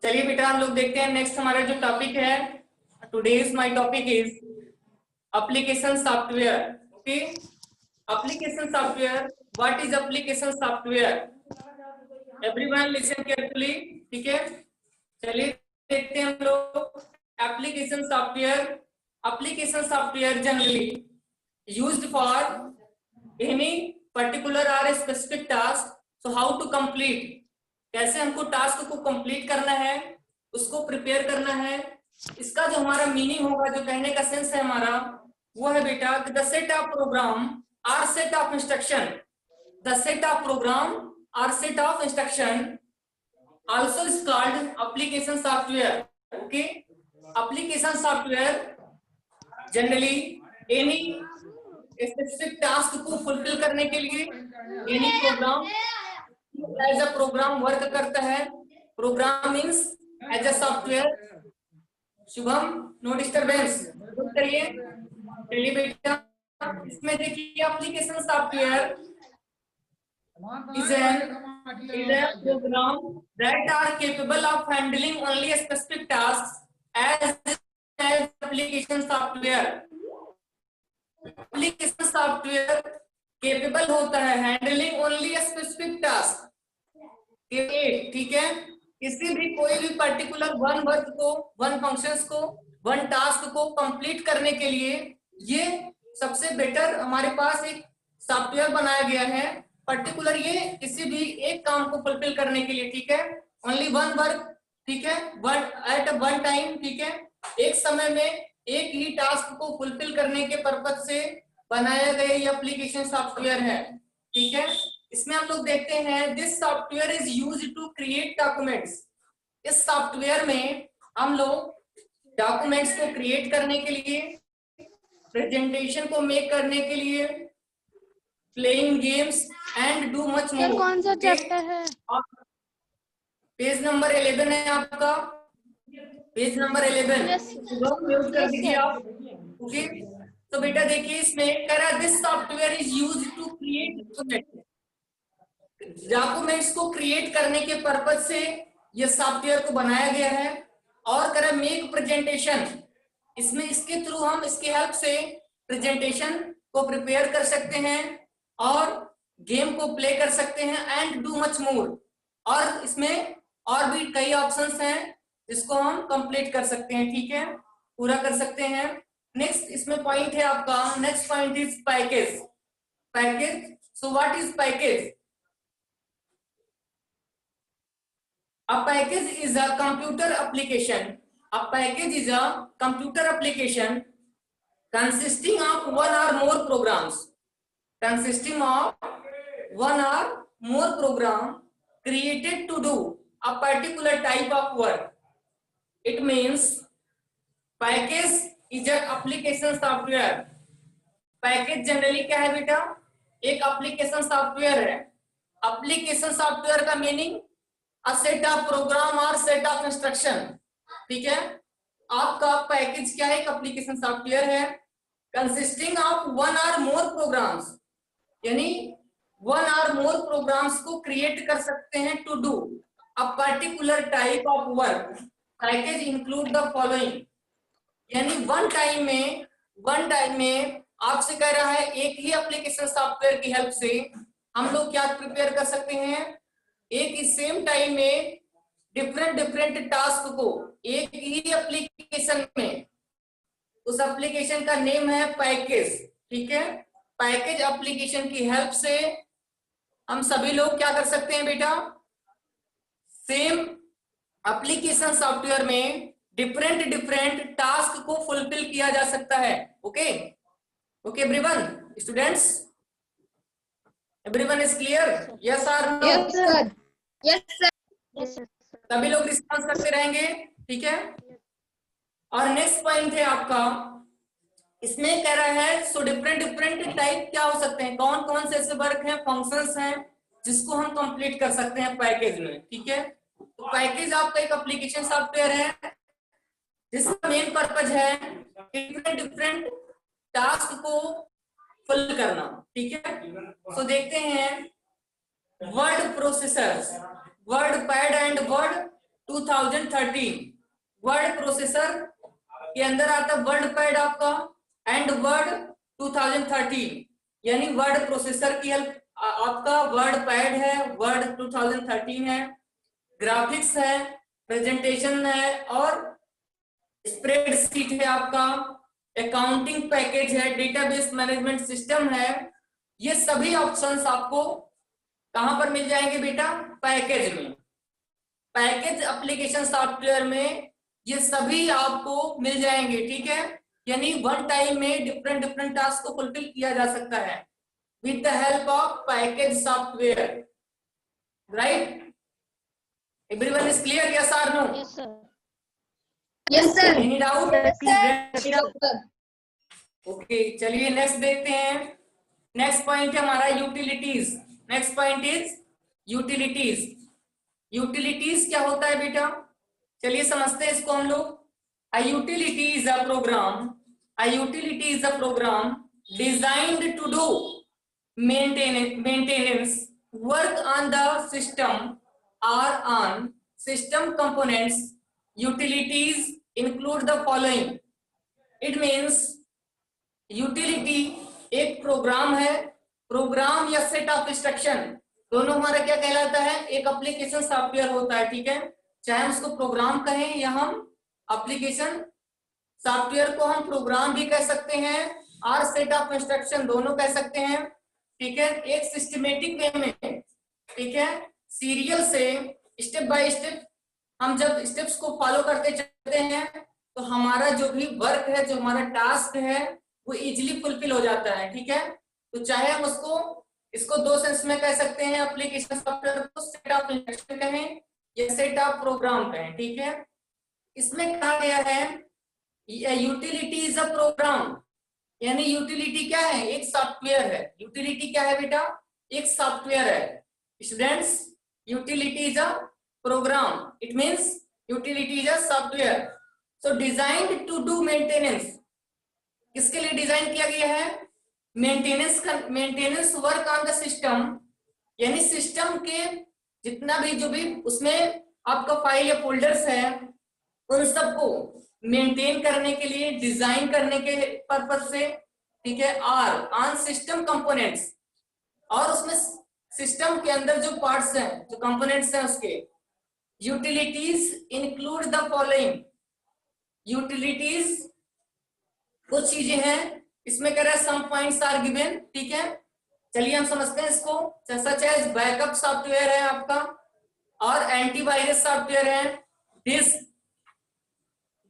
चलिए बेटा हम लोग देखते हैं नेक्स्ट हमारा जो टॉपिक है। Today's my topic is application software. Okay, application software. What is application software? Everyone listen carefully. ठीक है, चलिए देखते हैं हम लोग application software. Application software generally used for any particular और specific task. So how to complete, कैसे हमको टास्क को कंप्लीट करना है, उसको प्रिपेयर करना है। इसका जो हमारा मीनिंग होगा, जो कहने का सेंस है हमारा, वो है बेटा the set of program or set of instruction. The set of program or set of instruction also is called application software. Okay, application software generally any specific task को fulfill करने के लिए any program as a program work करता है। program means as a software। Shubham no disturbance, करिए। चलिए बेटा इसमें देखिए application software is a program that are capable of handling only specific tasks as application software। application software capable होता है handling only a specific task। ठीक है, किसी भी कोई भी पर्टिकुलर वन वर्क को, वन फंक्शंस को, वन टास्क को कंप्लीट करने के लिए ये सबसे बेटर हमारे पास एक सॉफ्टवेयर बनाया गया है। पर्टिकुलर ये किसी भी एक काम को फुलफिल करने के लिए, ठीक है, ओनली वन वर्क, ठीक है, वन एट वन टाइम, ठीक है, एक समय में एक ही टास्क को फुलफिल करने के पर्पज से बनाया गया ये एप्लीकेशन सॉफ्टवेयर है। ठीक है, इसमें हम लोग देखते हैं this software is used to create documents. इस सॉफ्टवेयर में हम लोग डॉक्यूमेंट्स को क्रिएट करने के लिए, प्रेजेंटेशन को मेक करने के लिए, playing games and do much more. कौन सा चैप्टर है? पेज नंबर 11 है आपका, पेज नंबर 11 म्यूट कर दीजिए आप। ओके, तो बेटा देखिए इसमें कह रहा है this software is used to create documents को क्रिएट करने के पर्पज से ये सॉफ्टवेयर को बनाया गया है। और कह रहा मेक प्रेजेंटेशन, इसमें इसके थ्रू हम इसके हेल्प से प्रेजेंटेशन को प्रिपेयर कर सकते हैं और गेम को प्ले कर सकते हैं एंड डू मच मोर। और इसमें और भी कई ऑप्शंस हैं जिसको हम कंप्लीट कर सकते हैं, ठीक है, पूरा कर सकते हैं। नेक्स्ट इसमें पॉइंट है आपका, next point is package. Package, so what is package? A package is a computer application. A package is a computer application consisting of one or more programs. Consisting of one or more program created to do a particular type of work. It means package is a application software. Package generally क्या है बेटा? एक application software है। Application software का meaning a set of program or set of instruction। ठीक है, आपका package क्या है? एक एप्लीकेशन सॉफ्टवेयर है कंसिस्टिंग ऑफ वन और मोर प्रोग्राम्स, यानी वन और मोर प्रोग्राम्स को क्रिएट कर सकते हैं to do a particular type of work. Package include the following, यानी वन टाइम में आपसे कह रहा है एक ही एप्लीकेशन सॉफ्टवेयर की हेल्प से हम लोग क्या प्रिपेयर कर सकते हैं, एक ही सेम टाइम में डिफरेंट टास्क को एक ही एप्लीकेशन में, उस एप्लीकेशन का नेम है पैकेज। ठीक है, पैकेज एप्लीकेशन की हेल्प से हम सभी लोग क्या कर सकते हैं बेटा, सेम एप्लीकेशन सॉफ्टवेयर में डिफरेंट टास्क को फुलफिल किया जा सकता है। Okay okay everyone, students, everyone is clear? Yes और no? Yes sir. Yes sir. सभी लोग रिस्पॉन्स करते रहेंगे, ठीक है। और नेक्स्ट पॉइंट है आपका, इसमें कह रहा है सो डिफरेंट टाइप क्या हो सकते हैं, कौन कौन से ऐसे वर्क हैं, फंक्शंस हैं जिसको हम कंप्लीट कर सकते हैं पैकेज में। ठीक है, तो पैकेज आपका एक एप्लीकेशन सॉफ्टवेयर है जिसका मेन पर्पज है डिफरेंट टास्क को फुल करना। ठीक है, तो देखते हैं word processors, word pad and word 2013 word processor के अंदर आता वर्ड पैड आपका एंड वर्ड 2013 यानी वर्ड प्रोसेसर की हेल्प आपका वर्ड पैड है, वर्ड 2013 है, ग्राफिक्स है, प्रेजेंटेशन है और स्प्रेडशीट है आपका, अकाउंटिंग पैकेज है, डेटाबेस मैनेजमेंट सिस्टम है। ये सभी ऑप्शंस आपको कहां पर मिल जाएंगे बेटा? पैकेज में, पैकेज एप्लीकेशन सॉफ्टवेयर में ये सभी आपको मिल जाएंगे, ठीक है। यानी वन टाइम में डिफरेंट टास्क को फुलफिल किया जा सकता है with the help of package software, right? Everyone is clear? Yes और no? Yes, sir. Yes, sir. Any doubt? Yes, sir. Okay, चलिए नेक्स्ट देखते हैं। नेक्स्ट पॉइंट है हमारा utilities. Next point is utilities. Utilities क्या होता है बेटा? चलिए समझते हैं इसको हम लोग। A utility is a program, a utility is a program designed to do maintenance work on the system or on system components. Utilities include the following. It means utility एक प्रोग्राम है, प्रोग्राम या set of instruction दोनों हमारा क्या कहलाता है? एक application software होता है, ठीक है। चाहे हम उसको प्रोग्राम कहें या हम एप्लीकेशन सॉफ्टवेयर को हम प्रोग्राम भी कह सकते हैं और सेट ऑफ इंस्ट्रक्शन दोनों कह सकते हैं, ठीक है। एक सिस्टमेटिक वे में, ठीक है, सीरियल से स्टेप बाय स्टेप हम जब स्टेप्स को फॉलो करते चलते हैं तो हमारा जो भी वर्क है, जो हमारा टास्क है वो इजीली फुलफिल हो जाता है, ठीक है। तो चाहे हम इसको दो सेंस में कह सकते हैं, एप्लीकेशन सॉफ्टवेयर को सेट ऑफ इंस्ट्रक्शन कहें या सेट ऑफ प्रोग्राम कहें, ठीक है। इसमें कहा गया है यूटिलिटी इज अ प्रोग्राम, यानी यूटिलिटी क्या है? एक सॉफ्टवेयर है। यूटिलिटी क्या है बेटा? एक सॉफ्टवेयर है। Students, utility is a program, it means utility is a software, so designed to do maintenance. किसके लिए डिजाइन किया गया है? Maintenance work on the system, यानी सिस्टम के जितना भी जो भी उसमें आपका फाइल या फोल्डर्स है उन सबको मेंटेन करने के लिए, डिजाइन करने के पर्पस से, ठीक है। और ऑन सिस्टम कंपोनेंट्स, और उसमें सिस्टम के अंदर जो पार्ट्स हैं, जो कंपोनेंट्स हैं उसके। Utilities include the following. Utilities कुछ चीजें हैं, इसमें कह रहा है सम पॉइंट्स आर गिवन, ठीक है। चलिए हम समझते हैं इसको। सच एज बैकअप सॉफ्टवेयर है आपका, और एंटीवायरस सॉफ्टवेयर है, डिस्क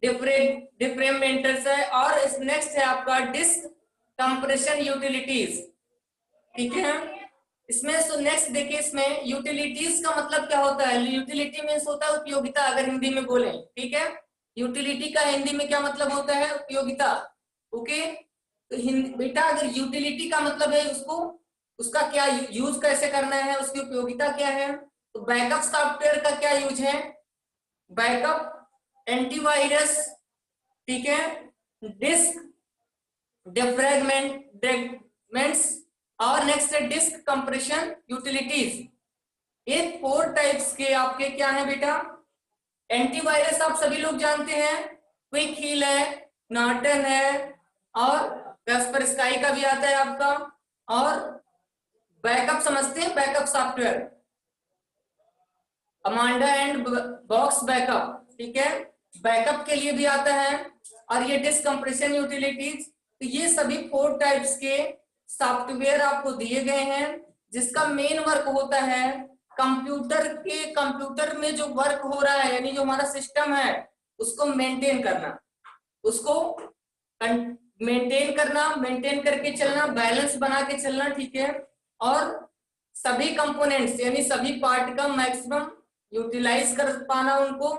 डिफ्रेगमेंटर्स है, और नेक्स्ट है आपका डिस्क कंप्रेशन यूटिलिटीज, ठीक है। इसमें सो नेक्स्ट देखिए, इसमें यूटिलिटीज का मतलब क्या होता है? यूटिलिटी मीन्स होता है उपयोगिता, अगर हिंदी में बोले, ठीक है। यूटिलिटी का हिंदी में क्या मतलब होता है? उपयोगिता, ओके। तो बेटा अगर यूटिलिटी का मतलब है उसका क्या यूज कैसे करना है, उसकी उपयोगिता क्या है? तो बैकअप सॉफ्टवेयर का क्या यूज है? बैकअप, एंटीवायरस, ठीक है, डिस्क डिफ्रेगमेंट्स, और नेक्स्ट है डिस्क कंप्रेशन यूटिलिटीज। ये 4 टाइप्स के आपके क्या है बेटा? एंटीवायरस आप सभी लोग जानते हैं, क्विक हील है, नॉर्टन है, और कैस्परस्काई का भी आता है आपका। और बैकअप समझते हैं, backup software Amanda and box backup, ठीक है, बैकअप के लिए भी आता है। और ये डिस्क कंप्रेशन यूटिलिटीज, तो ये सभी 4 टाइप्स के सॉफ्टवेयर आपको दिए गए हैं, जिसका मेन वर्क होता है कंप्यूटर में जो वर्क हो रहा है, यानी जो हमारा सिस्टम है उसको मेंटेन करना, उसको मेंटेन करके चलना, बैलेंस बना के चलना, ठीक है। और सभी कंपोनेंट्स यानी सभी पार्ट का मैक्सिमम यूटिलाइज कर पाना, उनको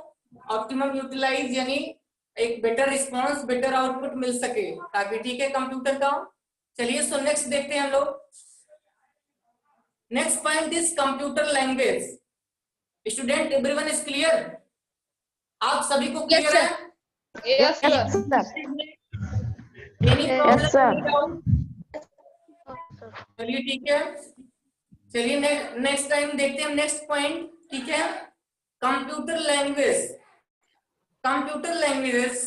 ऑप्टिमम यूटिलाइज, यानी एक बेटर रिस्पॉन्स, बेटर आउटपुट मिल सके ताकि, ठीक है, कंप्यूटर का। चलिए सो नेक्स्ट देखते हैं हम लोग। Next point is computer language. Student, everyone is clear? आप सभी को क्लियर है? Yes, sir. Any problem? चलिए ठीक है, चलिए नेक्स्ट टाइम देखते हैं नेक्स्ट पॉइंट, ठीक है। computer language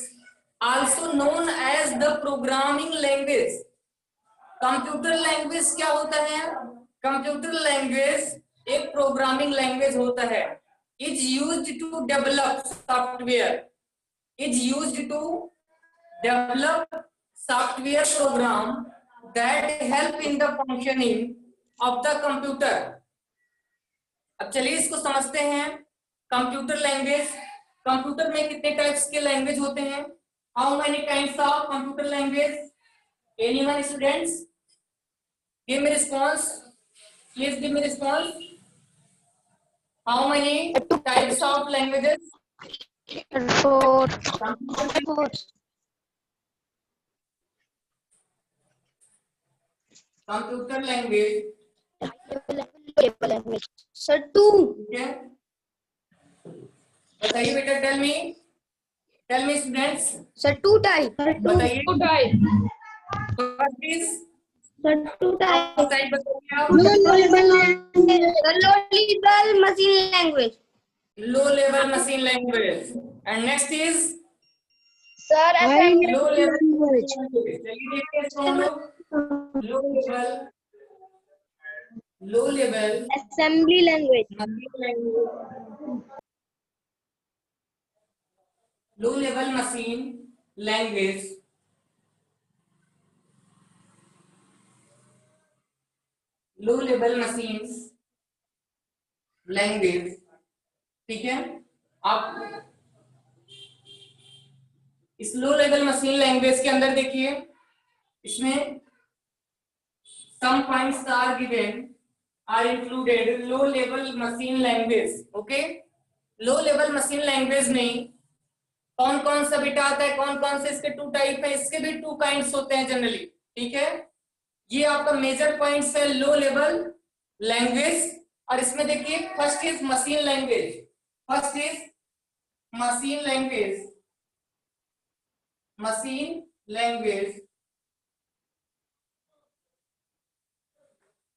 also known as the programming language. Computer language क्या होता है? कंप्यूटर लैंग्वेज एक प्रोग्रामिंग लैंग्वेज होता है. Is used to develop software program that help in the functioning of the computer. अब चलिए इसको समझते हैं. कंप्यूटर लैंग्वेज, कंप्यूटर में कितने टाइप्स के लैंग्वेज होते हैं? How many kinds of computer language? Anyone students? Give me response. Please give me response. How many types of languages? 4. Computer language. Sir, 2. ठीक है. बताइए बेटा. Tell me students. Sir, 2 type. बताइए. 2 type. First is Sir, 2 type. type बताइए आप. Low level machine language. Low level machine language. And next is Sir, assembly low level language. चलिए देखते हैं इसको हम लोग. Low level assembly language. machine language. Low level machine language ठीक है. आप इस लो लेवल मशीन लैंग्वेज के अंदर देखिए, इसमें some points are included. Low level machine language. Okay. Low level machine language में कौन कौन सा बेटा आता है? कौन कौन से इसके 2 टाइप है? इसके भी 2 काइंड्स होते हैं जनरली. ठीक है. ये आपका मेजर पॉइंट्स है लो लेवल लैंग्वेज. और इसमें देखिए first is machine language.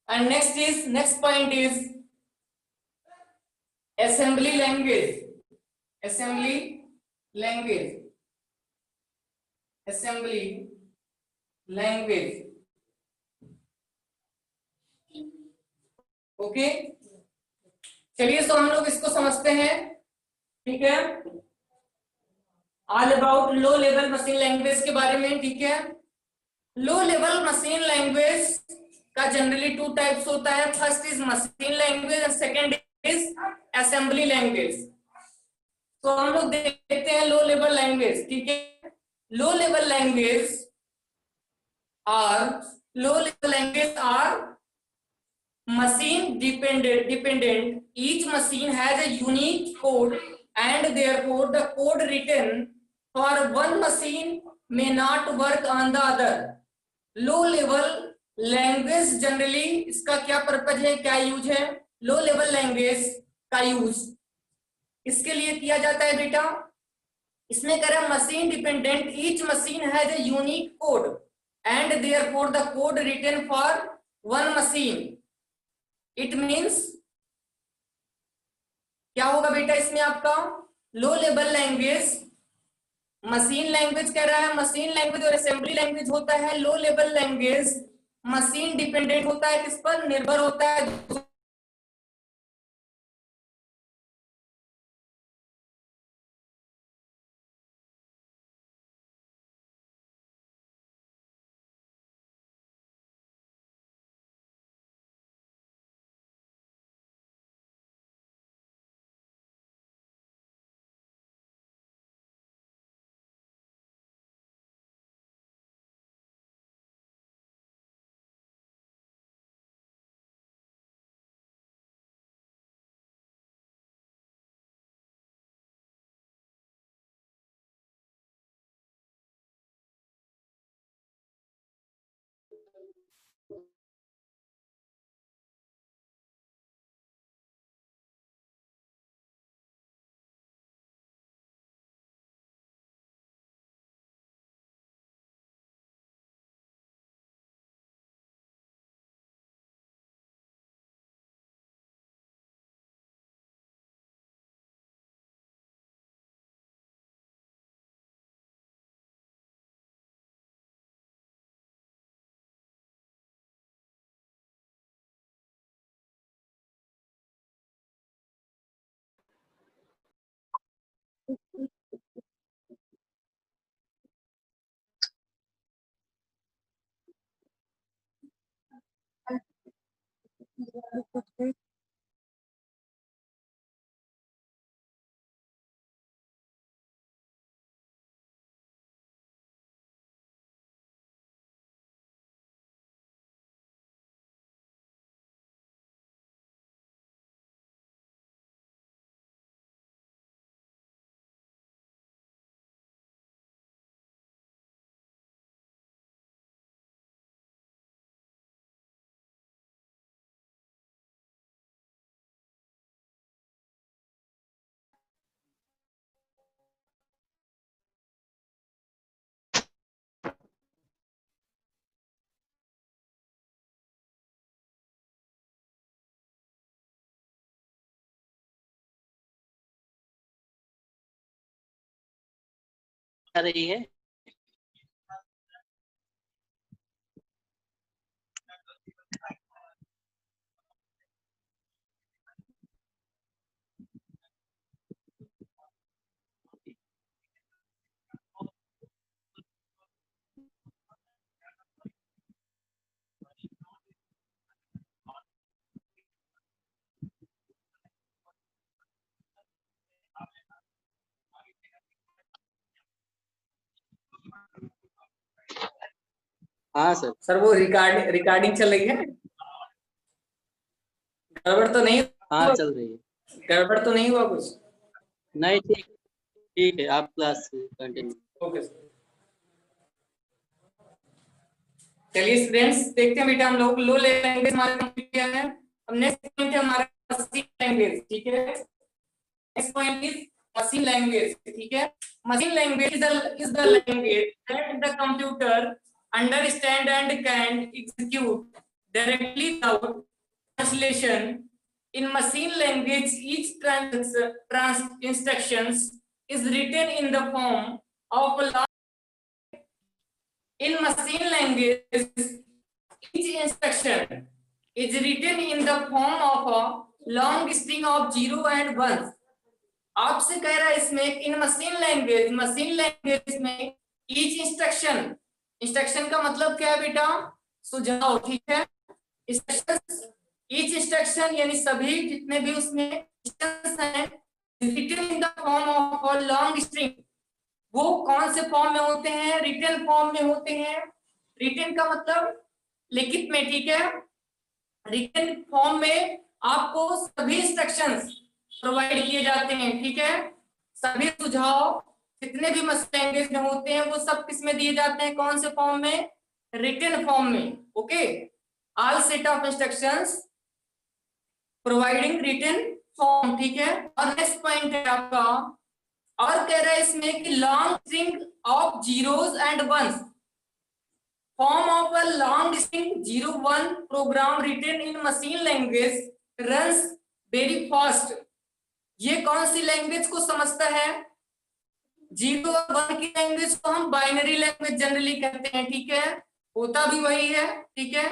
and next point is assembly language. Okay. चलिए तो हम लोग इसको समझते हैं. ठीक है. All about low level machine language के बारे में. ठीक है. लो लेवल मशीन लैंग्वेज का जनरली 2 टाइप्स होता है. फर्स्ट इज मशीन लैंग्वेज और सेकंड इज असेंबली लैंग्वेज. तो हम लोग देखते हैं लो लेवल लैंग्वेज. ठीक है. Low level language are machine dependent. Each machine has a unique code and therefore the code written for one machine may not work on the other. Low level language generally इसका क्या purpose है, क्या use है? Low level language का use इसके लिए किया जाता है बेटा. इसमें कह रहा है machine dependent. Each machine has a unique code and therefore the code written for one machine. It means क्या होगा बेटा इसमें आपका? Low level language machine language कह रहा है. मशीन लैंग्वेज और असेंबली लैंग्वेज होता है. Low level language machine dependent होता है, किस पर निर्भर होता है? आ रही है। हाँ सर। सर वो रिकॉर्डिंग चल रही है, गड़बड़ तो नहीं? हाँ चल रही है। गड़बड़ तो नहीं हुआ कुछ? नहीं, ठीक ठीक है, आप क्लास कंटिन्यू। Okay sir. चलिए स्टूडेंट्स, देखते हैं बेटा हम लोग लो लेवल लैंग्वेज हमारा कंप्लीट किया है। अब नेक्स्ट पॉइंट है हमारा मशीन लैंग्वेज, ठीक है। Next point is machine language, ठीक है। Machine language is the language that the computer understand and can execute directly without translation. In machine language, each instructions is written in the form of a in machine language, each instruction is written in the form of a long string of 0 and 1. आपसे कह रहा है इसमें इन machine language में each instruction का मतलब क्या है बेटा? सुझाव, ठीक है। ईच इंस्ट्रक्शन यानी सभी जितने भी उसमें इंस्ट्रक्शंस हैं, written in the form of a long string. वो कौन से फॉर्म में होते हैं? रिटन फॉर्म में होते हैं। रिटन का मतलब लिखित में, ठीक है। रिटन फॉर्म में आपको सभी इंस्ट्रक्शंस प्रोवाइड किए जाते हैं, ठीक है। सभी सुझाव जितने भी मशीन लैंग्वेज में होते हैं वो सब किस में दिए जाते हैं? कौन से फॉर्म में? रिटन फॉर्म में। Okay, all set of instructions providing written form, ठीक है। और नेक्स्ट पॉइंट है आपका, और कह रहा है इसमें कि long string of zeros and ones, form of a long string 0-1 program written in machine language runs very fast. ये कौन सी लैंग्वेज को समझता है? 0 और 1 की लैंग्वेज को हम बाइनरी लैंग्वेज जनरली कहते हैं, ठीक है। होता भी वही है, ठीक है।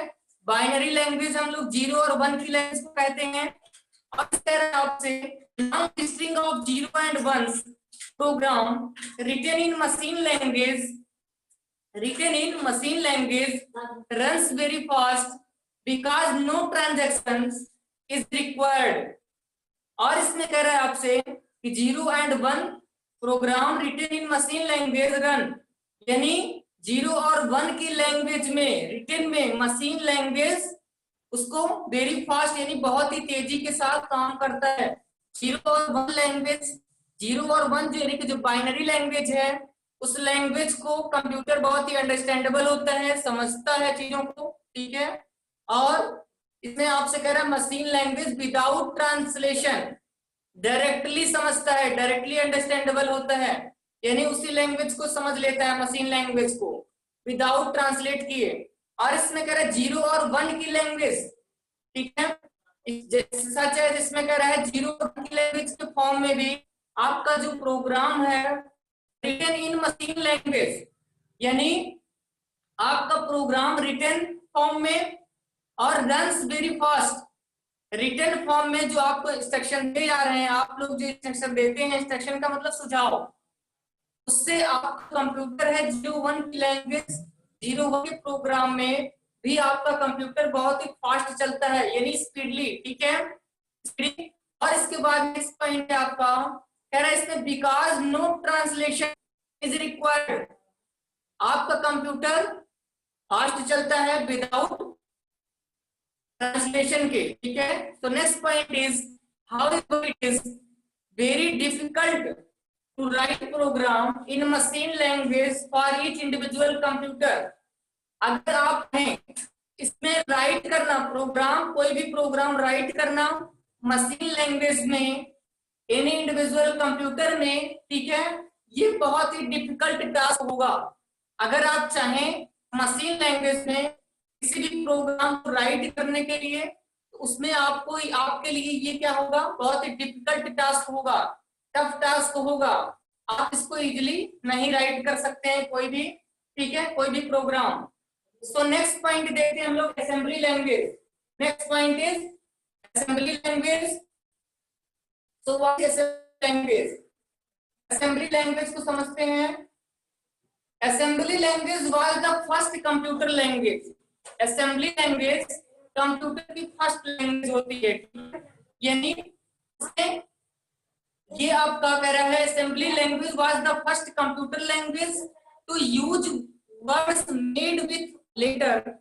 बाइनरी लैंग्वेज हम लोग 0 और 1 की लैंग्वेज को कहते हैं। और कह रहा है आपसे long string of 0 and 1 program written in machine language runs very fast because no transactions is required। और इसमें कह रहा है आपसे कि 0 and 1 program written in machine language run, यानी 0 और 1 की लैंग्वेज में, रिटन में मशीन लैंग्वेज उसको वेरी फास्ट यानी बहुत ही तेजी के साथ काम करता है। 0 और 1 लैंग्वेज, 0 और 1 जो यानी कि जो बाइनरी लैंग्वेज है, उस लैंग्वेज को कंप्यूटर बहुत ही अंडरस्टैंडेबल होता है, समझता है चीजों को, ठीक है। और इसमें आपसे कह रहा है machine language without translation, directly समझता है, डायरेक्टली अंडरस्टैंडेबल होता है, यानी उसी लैंग्वेज को समझ लेता है मशीन लैंग्वेज को विदाउट ट्रांसलेट किए। और इसमें कह रहा है 0 और 1 की लैंग्वेज, ठीक है, सच है जिसमें कह रहा है 0 और 1 की लैंग्वेज के फॉर्म में भी आपका जो प्रोग्राम है रिटन इन मशीन लैंग्वेज, यानी आपका प्रोग्राम रिटन फॉर्म में और runs very fast. Written form में जो आपको इंस्ट्रक्शन दे जा रहे हैं, आप लोग जो इंस्ट्रक्शन देते हैं, इंस्ट्रक्शन का मतलब सुझाव, उससे आपका कंप्यूटर है 0-1 की लैंग्वेज, 0-1 के प्रोग्राम में भी आपका कंप्यूटर बहुत ही फास्ट चलता है, यानी स्पीडली, ठीक है, स्पीडली। और इसके बाद नेक्स्ट पॉइंट है आपका, कह रहा है इसमें because no translation is required, आपका कंप्यूटर फास्ट चलता है विदाउट ट्रांसलेशन के, ठीक है। तो next point is how it is very difficult to write program in machine language for each individual computer. अगर आप हैं इसमें राइट करना प्रोग्राम, कोई भी प्रोग्राम राइट करना मशीन लैंग्वेज में एनी इंडिविजुअल कंप्यूटर में, ठीक है, ये बहुत ही डिफिकल्ट टास्क होगा। अगर आप चाहें मशीन लैंग्वेज में किसी भी प्रोग्राम को राइट करने के लिए, तो उसमें आपको, आपके लिए ये क्या होगा? बहुत ही डिफिकल्ट टास्क होगा, टफ टास्क होगा। आप इसको इजीली नहीं राइट कर सकते हैं कोई भी, ठीक है, कोई भी प्रोग्राम। सो नेक्स्ट पॉइंट देखते हैं हम लोग assembly language. Next point is assembly language. So what is language? Assembly language को समझते हैं। Assembly language was the first computer language. Assembly language computer की फर्स्ट लैंग्वेज होती है, यानी ये आपका कह रहा है assembly language was the first computer language to use words made with letter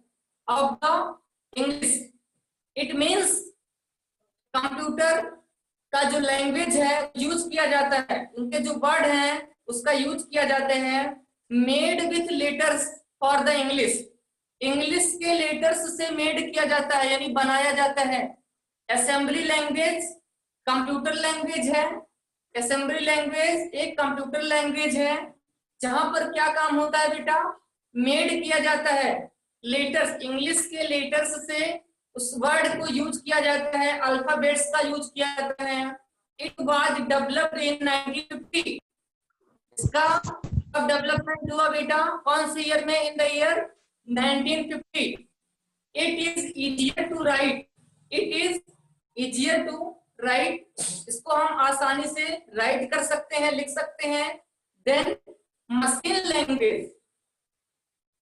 of the English. It means computer का जो लैंग्वेज है यूज किया जाता है, उनके जो वर्ड हैं उसका यूज किया जाते हैं made with letters for the English. English के लेटर्स से मेड किया जाता है, यानी बनाया जाता है। असेंबली लैंग्वेज कंप्यूटर लैंग्वेज है। असेंबली लैंग्वेज एक कंप्यूटर लैंग्वेज है जहां पर क्या काम होता है बेटा, मेड किया जाता है लेटर्स, इंग्लिश के लेटर्स से उस वर्ड को यूज किया जाता है, अल्फाबेट्स का यूज किया जाता है। It was developed in 1950। इसका कब डेवलपमेंट हुआ बेटा, कौन से ईयर में? In the year 1950। It is easier to write, it is easier to write, इसको हम आसानी से राइट कर सकते हैं, लिख सकते हैं। देन मशीन लैंग्वेज,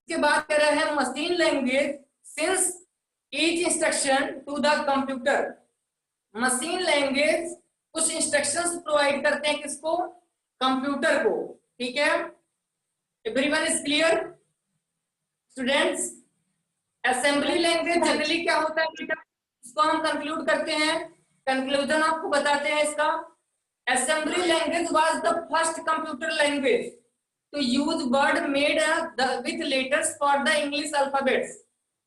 इसके बाद कह रहा है machine language since each instruction to the computer. Machine language कुछ इंस्ट्रक्शंस प्रोवाइड करते हैं किसको? कंप्यूटर को, ठीक है। Everyone is clear students? Assembly language generally क्या होता है बेटा, इसको हम कंक्लूड करते हैं, कंक्लूजन आपको बताते हैं इसका। Assembly language was the first computer language to use word made with letters for the English alphabets.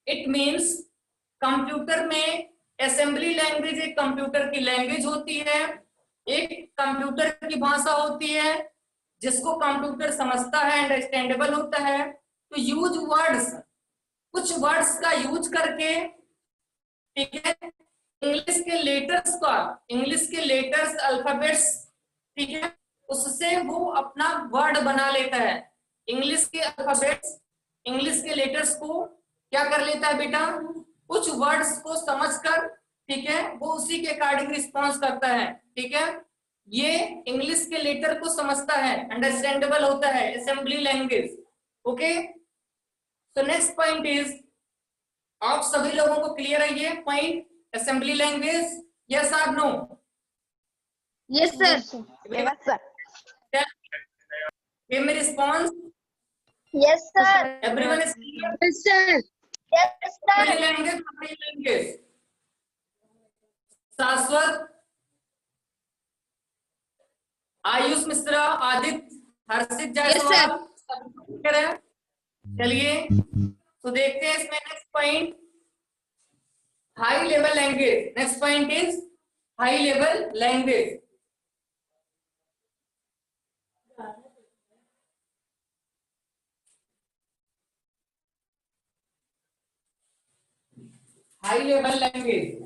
It means computer में असेंबली लैंग्वेज एक कंप्यूटर की लैंग्वेज होती है, एक कंप्यूटर की भाषा होती है जिसको कंप्यूटर समझता है, अंडरस्टैंडेबल होता है। तो यूज वर्ड्स, कुछ वर्ड्स का यूज करके, ठीक है, इंग्लिश के लेटर्स का, इंग्लिश के लेटर्स अल्फाबेट्स, ठीक है, उससे वो अपना वर्ड बना लेता है। इंग्लिश के अल्फाबेट्स, इंग्लिश के लेटर्स को क्या कर लेता है बेटा, कुछ वर्ड्स को समझकर, ठीक है, वो उसी के अकॉर्डिंग रिस्पॉन्स करता है, ठीक है। ये इंग्लिश के लेटर को समझता है, अंडरस्टैंडेबल होता है, असेंबली लैंग्वेज। ओके, तो नेक्स्ट पॉइंट इज, आप सभी लोगों को क्लियर है ये पॉइंट, असेंबली लैंग्वेज? यस और no? Yes, sir. Yes, sir. Give me response. Yes, sir. Everyone is clear? Yes, sir. Yes, Assembly sir. language, assembly language. शाश्वत, आयुष मिश्रा, आदित्य, हर्षित जायसवाल, सब क्लियर है? चलिए तो देखते हैं इसमें next point, high level language. Next point is high level language. High level language,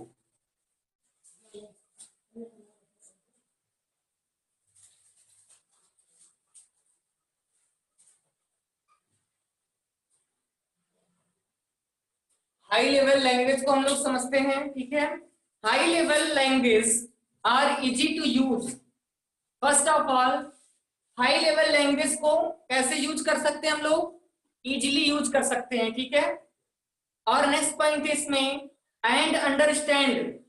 high level language को हम लोग समझते हैं, ठीक है। High level language are easy to use. First of all, high level language को कैसे यूज कर सकते हैं हम लोग? इजीली यूज कर सकते हैं, ठीक है। और नेक्स्ट पॉइंट इसमें एंड अंडरस्टैंड,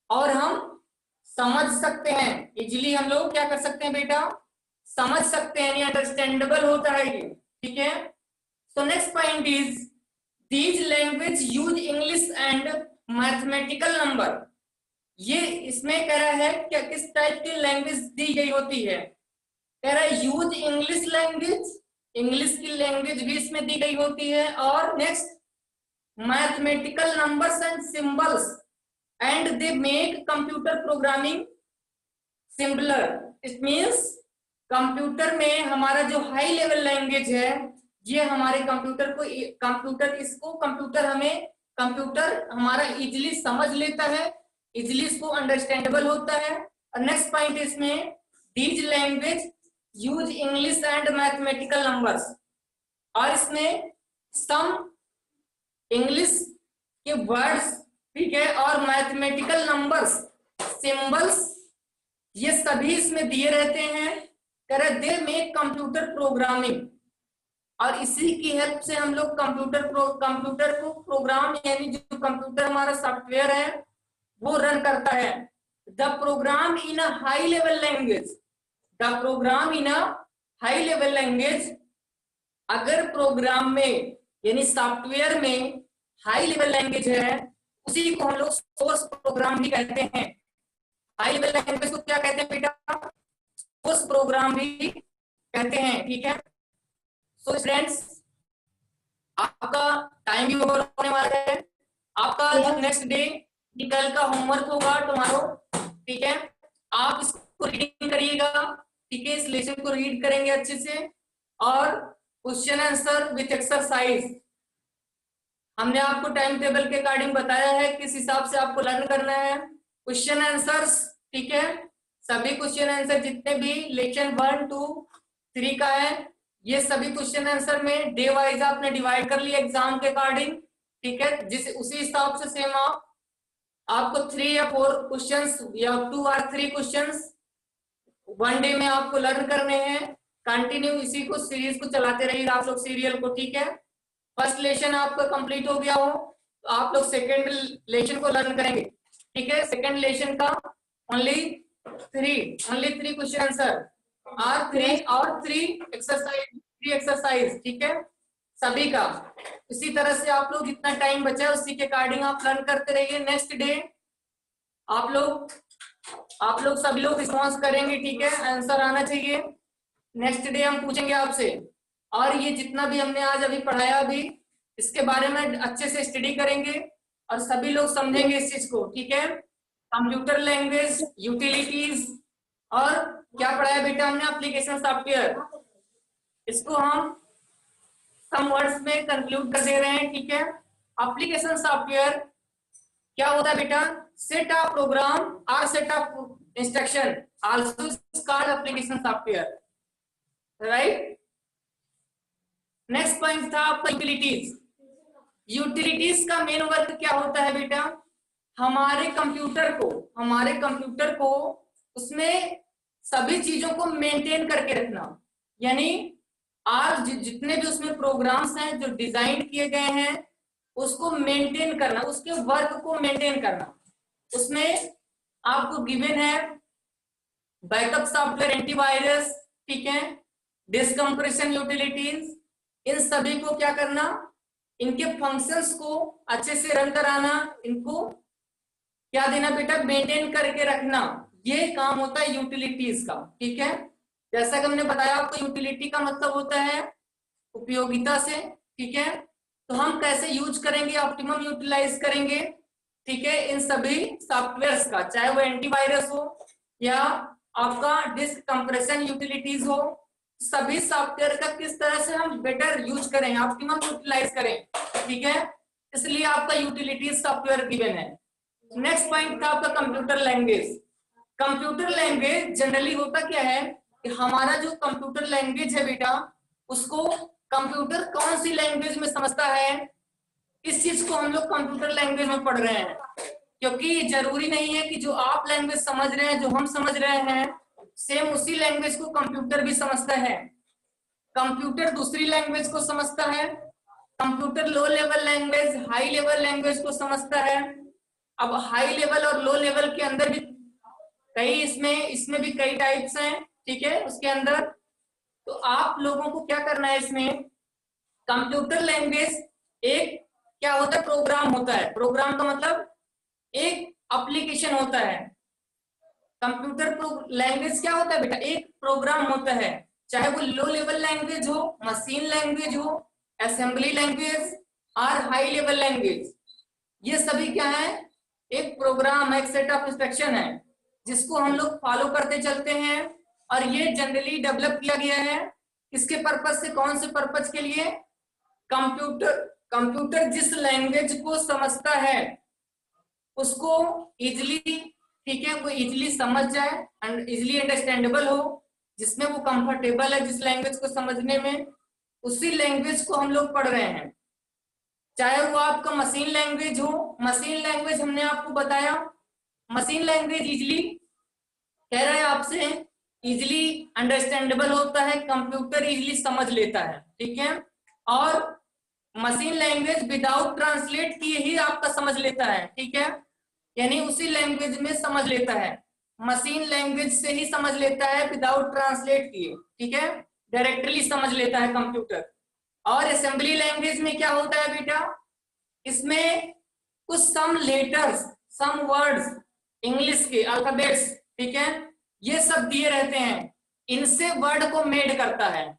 और हम समझ सकते हैं। इजीली हम लोग क्या कर सकते हैं बेटा? समझ सकते हैं, अंडरस्टैंडेबल होता है ये, ठीक है। So next point is these language use English and mathematical number. ये इसमें कह रहा है क्या, किस टाइप की लैंग्वेज दी गई होती है? कह रहा है यूज इंग्लिश लैंग्वेज, इंग्लिश की लैंग्वेज भी इसमें दी गई होती है। और next mathematical numbers and symbols and they make computer programming simpler. It means computer में हमारा जो हाई लेवल लैंग्वेज है, ये हमारे कंप्यूटर को, कंप्यूटर हमें, कंप्यूटर हमारा इजीली समझ लेता है, इजीली इसको अंडरस्टैंडेबल होता है। और नेक्स्ट पॉइंट इसमें these language use English and mathematical numbers, और इसमें सम इंग्लिश के वर्ड्स, ठीक है, और मैथमेटिकल नंबर्स, सिंबल्स, ये सभी इसमें दिए रहते हैं। दे में कंप्यूटर प्रोग्रामिंग, और इसी की हेल्प से हम लोग कंप्यूटर को प्रोग्राम, यानी जो कंप्यूटर हमारा सॉफ्टवेयर है वो रन करता है। The program in a high level language, the program in a high level language, अगर प्रोग्राम में यानी सॉफ्टवेयर में हाई लेवल लैंग्वेज है, उसी को हम लोग सोर्स प्रोग्राम भी कहते हैं। हाई लेवल लैंग्वेज को क्या कहते हैं बेटा? सोर्स प्रोग्राम भी कहते हैं, ठीक है। सो स्टूडेंट्स, आपका टाइम भी ओवर होने वाला है। आपका जो नेक्स्ट डे कल का होमवर्क होगा टुमारो, ठीक है, आप इसको रीडिंग करिएगा, ठीक है, इस लेसन को रीड करेंगे अच्छे से, और क्वेश्चन आंसर विथ एक्सरसाइज हमने आपको टाइम टेबल के अकॉर्डिंग बताया है किस हिसाब से आपको लर्न करना है। क्वेश्चन आंसर्स, ठीक है, सभी क्वेश्चन आंसर जितने भी लेक्चर 1, 2, 3 का है, ये सभी क्वेश्चन आंसर में डे वाइज आपने डिवाइड कर लिया एग्जाम के अकॉर्डिंग, ठीक है, जिस उसी हिसाब से सेम आपको 3 या 4 क्वेश्चंस या 2 और 3 क्वेश्चंस वन डे में आपको लर्न करने हैं। कंटिन्यू इसी को सीरीज को चलाते रहिएगा आप लोग, सीरियल को, ठीक है। फर्स्ट लेसन आपका कंप्लीट हो गया हो तो आप लोग सेकेंड लेसन को लर्न करेंगे, ठीक है। सेकेंड लेसन का ओनली 3 क्वेश्चन आंसर और 3 एक्सरसाइज, ठीक है, सभी का। इसी तरह से आप लोग जितना टाइम बचा है उसी के अकॉर्डिंग आप लर्न करते रहिए। नेक्स्ट डे आप लोग सभी लोग रिस्पॉन्स करेंगे, ठीक है, आंसर आना चाहिए। नेक्स्ट डे हम पूछेंगे आपसे, और ये जितना भी हमने आज अभी पढ़ाया अभी इसके बारे में अच्छे से स्टडी करेंगे और सभी लोग समझेंगे इस चीज को, ठीक है। कंप्यूटर लैंग्वेज, यूटिलिटीज, और क्या पढ़ाया बेटा हमने? Application software. इसको हम सम वर्ड्स में कंक्लूड कर दे रहे हैं, ठीक है। एप्लीकेशन सॉफ्टवेयर क्या होता है बेटा? सेट ऑफ प्रोग्राम और set of instruction, also is called application software, right. Next point था आपका यूटिलिटीज। यूटिलिटीज का मेन वर्क क्या होता है बेटा? हमारे कंप्यूटर को उसमें सभी चीजों को मेंटेन करके रखना, यानी आज जितने भी उसमें प्रोग्राम्स हैं जो डिजाइन किए गए हैं उसको मेंटेन करना, उसके वर्क को मेंटेन करना। उसमें आपको गिवन है बैकअप सॉफ्टवेयर, एंटीवायरस, ठीक है, डिस्कम्प्रेशन यूटिलिटीज, इन सभी को क्या करना, इनके फंक्शंस को अच्छे से रन कराना, इनको क्या देना बेटा? मेंटेन करके रखना। ये काम होता है यूटिलिटीज का, ठीक है। जैसा कि हमने बताया आपको, यूटिलिटी का मतलब होता है उपयोगिता से, ठीक है। तो हम कैसे यूज करेंगे, ऑप्टिमम यूटिलाइज करेंगे, ठीक है, इन सभी सॉफ्टवेयर्स का, चाहे वो एंटीवायरस हो या आपका डिस्क कंप्रेशन यूटिलिटीज हो, सभी सॉफ्टवेयर का किस तरह से हम बेटर यूज करें, ऑप्टिमम यूटिलाइज करें, ठीक है, इसलिए आपका यूटिलिटीज सॉफ्टवेयर गिवन है। नेक्स्ट पॉइंट था आपका computer language. Computer language generally होता क्या है कि हमारा जो कंप्यूटर लैंग्वेज है बेटा, उसको कंप्यूटर कौन सी लैंग्वेज में समझता है, इस चीज को हम लोग कंप्यूटर लैंग्वेज में पढ़ रहे हैं। क्योंकि जरूरी नहीं है कि जो आप लैंग्वेज समझ रहे हैं, जो हम समझ रहे हैं, सेम उसी लैंग्वेज को कंप्यूटर भी समझता है। कंप्यूटर दूसरी लैंग्वेज को समझता है, कंप्यूटर लो level language, high level language को समझता है। अब हाई लेवल और लो लेवल के अंदर भी कई इसमें भी कई टाइप्स हैं, ठीक है, उसके अंदर। तो आप लोगों को क्या करना है, इसमें कंप्यूटर लैंग्वेज एक क्या होता है, प्रोग्राम होता है। प्रोग्राम का मतलब एक एप्लीकेशन होता है। कंप्यूटर लैंग्वेज क्या होता है बेटा? एक प्रोग्राम होता है, चाहे वो लो लेवल लैंग्वेज हो, मशीन लैंग्वेज हो, असेंबली लैंग्वेज और हाई लेवल लैंग्वेज, ये सभी क्या है? एक प्रोग्राम है, एक सेट ऑफ इंस्ट्रक्शन है जिसको हम लोग फॉलो करते चलते हैं। और ये जनरली डेवलप किया गया है किसके पर्पज से, कौन से पर्पज के लिए? कंप्यूटर जिस लैंग्वेज को समझता है उसको इजिली, ठीक है, वो इजिली समझ जाए, इजिली अंडरस्टैंडेबल हो, जिसमें वो कंफर्टेबल है जिस लैंग्वेज को समझने में, उसी लैंग्वेज को हम लोग पढ़ रहे हैं। चाहे वो आपका मशीन लैंग्वेज हो, मशीन लैंग्वेज हमने आपको बताया, मशीन लैंग्वेज इजिली कह रहा है आपसे, इजिली अंडरस्टैंडेबल होता है, कंप्यूटर इजिली समझ लेता है, ठीक है। और मशीन लैंग्वेज विदाउट ट्रांसलेट किए ही आपका समझ लेता है, ठीक है, यानी उसी लैंग्वेज में समझ लेता है, मशीन लैंग्वेज से ही समझ लेता है विदाउट ट्रांसलेट किए, ठीक है, डायरेक्टली समझ लेता है कंप्यूटर। और असेंबली लैंग्वेज में क्या होता है बेटा, इसमें कुछ some letters, some words English के अल्फाबेट्स, ठीक है, ये सब दिए रहते हैं, इनसे वर्ड को मेड करता है,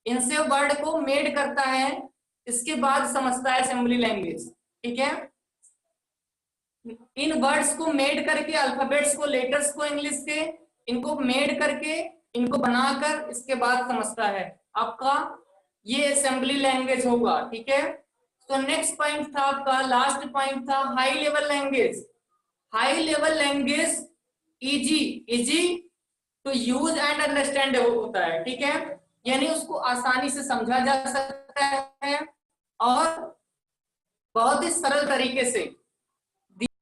इनसे वर्ड को मेड करता है, इसके बाद समझता है असेंबली लैंग्वेज, ठीक है। इन वर्ड्स को मेड करके, अल्फाबेट्स को, लेटर्स को इंग्लिश के, इनको मेड करके, इनको बनाकर इसके बाद समझता है, आपका ये असेंबली लैंग्वेज होगा, ठीक है। तो नेक्स्ट पॉइंट था आपका, लास्ट पॉइंट था high level language. High level language easy to use and understand होता है, ठीक है, यानी उसको आसानी से समझा जा सकता है और बहुत ही सरल तरीके से